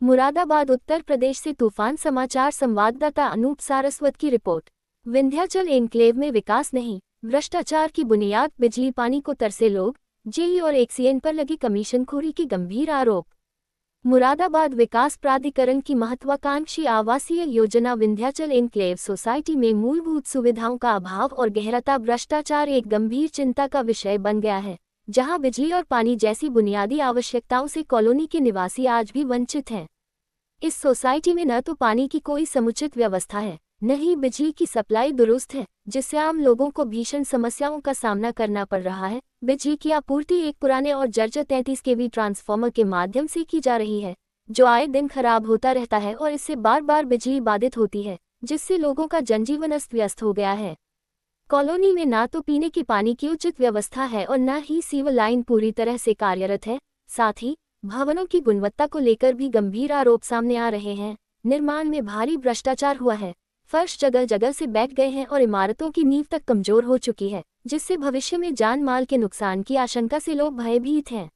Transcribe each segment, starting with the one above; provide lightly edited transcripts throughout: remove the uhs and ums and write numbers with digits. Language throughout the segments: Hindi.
मुरादाबाद उत्तर प्रदेश से तूफान समाचार संवाददाता अनूप सारस्वत की रिपोर्ट। विंध्याचल एन्क्लेव में विकास नहीं, भ्रष्टाचार की बुनियाद, बिजली पानी को तरसे लोग, जेई और एक्सीएन पर लगी कमीशनखोरी की गंभीर आरोप। मुरादाबाद विकास प्राधिकरण की महत्वाकांक्षी आवासीय योजना विंध्याचल एन्क्लेव सोसाइटी में मूलभूत सुविधाओं का अभाव और गहराता भ्रष्टाचार एक गंभीर चिंता का विषय बन गया है, जहां बिजली और पानी जैसी बुनियादी आवश्यकताओं से कॉलोनी के निवासी आज भी वंचित हैं। इस सोसाइटी में न तो पानी की कोई समुचित व्यवस्था है, न ही बिजली की सप्लाई दुरुस्त है, जिससे आम लोगों को भीषण समस्याओं का सामना करना पड़ रहा है। बिजली की आपूर्ति एक पुराने और जर्जर 33 केवी ट्रांसफार्मर के माध्यम से की जा रही है, जो आए दिन खराब होता रहता है और इससे बार बार बिजली बाधित होती है, जिससे लोगों का जनजीवन अस्त व्यस्त हो गया है। कॉलोनी में ना तो पीने के पानी की उचित व्यवस्था है और न ही सीवर लाइन पूरी तरह से कार्यरत है। साथ ही भवनों की गुणवत्ता को लेकर भी गंभीर आरोप सामने आ रहे हैं। निर्माण में भारी भ्रष्टाचार हुआ है, फर्श जगह जगह से बैठ गए हैं और इमारतों की नींव तक कमजोर हो चुकी है, जिससे भविष्य में जान माल के नुकसान की आशंका से लोग भयभीत हैं।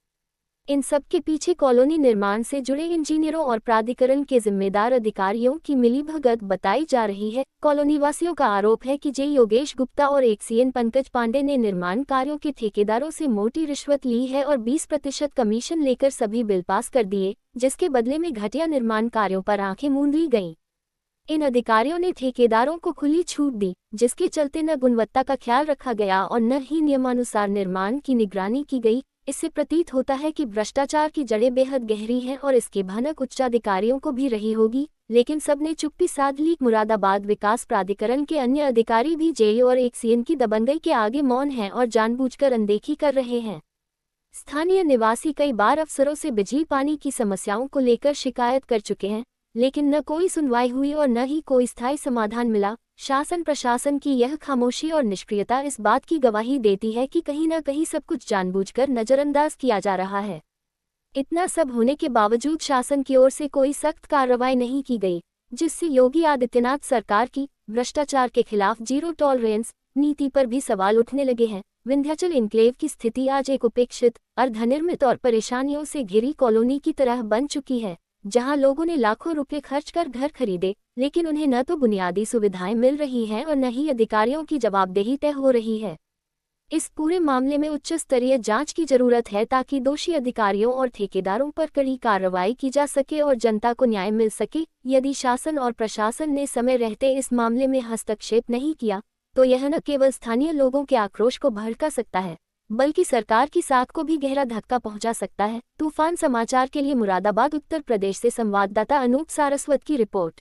इन सब के पीछे कॉलोनी निर्माण से जुड़े इंजीनियरों और प्राधिकरण के जिम्मेदार अधिकारियों की मिलीभगत बताई जा रही है। कॉलोनी वासियों का आरोप है कि जे योगेश गुप्ता और एक्सीएन पंकज पांडे ने निर्माण कार्यों के ठेकेदारों से मोटी रिश्वत ली है और 20% कमीशन लेकर सभी बिल पास कर दिए, जिसके बदले में घटिया निर्माण कार्यों पर आंखें मूंद ली गईं। इन अधिकारियों ने ठेकेदारों को खुली छूट दी, जिसके चलते न गुणवत्ता का ख्याल रखा गया और न ही नियमानुसार निर्माण की निगरानी की गई। इससे प्रतीत होता है कि भ्रष्टाचार की जड़ें बेहद गहरी हैं और इसकी भनक उच्चाधिकारियों को भी रही होगी, लेकिन सबने चुप्पी साध ली। मुरादाबाद विकास प्राधिकरण के अन्य अधिकारी भी जेई और एक्सीएन की दबंगई के आगे मौन हैं और जानबूझकर अनदेखी कर रहे हैं। स्थानीय निवासी कई बार अफसरों से बिजली पानी की समस्याओं को लेकर शिकायत कर चुके हैं, लेकिन न कोई सुनवाई हुई और न ही कोई स्थायी समाधान मिला। शासन प्रशासन की यह खामोशी और निष्क्रियता इस बात की गवाही देती है कि कहीं न कहीं सब कुछ जानबूझकर नजरअंदाज किया जा रहा है। इतना सब होने के बावजूद शासन की ओर से कोई सख्त कार्रवाई नहीं की गई, जिससे योगी आदित्यनाथ सरकार की भ्रष्टाचार के खिलाफ जीरो टॉलरेंस नीति पर भी सवाल उठने लगे हैं। विंध्याचल एन्क्लेव की स्थिति आज एक उपेक्षित, अर्धनिर्मित और परेशानियों से घिरी कॉलोनी की तरह बन चुकी है, जहां लोगों ने लाखों रुपए खर्च कर घर खरीदे, लेकिन उन्हें न तो बुनियादी सुविधाएं मिल रही हैं और न ही अधिकारियों की जवाबदेही तय हो रही है। इस पूरे मामले में उच्च स्तरीय जांच की जरूरत है, ताकि दोषी अधिकारियों और ठेकेदारों पर कड़ी कार्रवाई की जा सके और जनता को न्याय मिल सके। यदि शासन और प्रशासन ने समय रहते इस मामले में हस्तक्षेप नहीं किया, तो यह न केवल स्थानीय लोगों के आक्रोश को भड़का सकता है, बल्कि सरकार की साख को भी गहरा धक्का पहुंचा सकता है। तूफान समाचार के लिए मुरादाबाद उत्तर प्रदेश से संवाददाता अनूप सारस्वत की रिपोर्ट।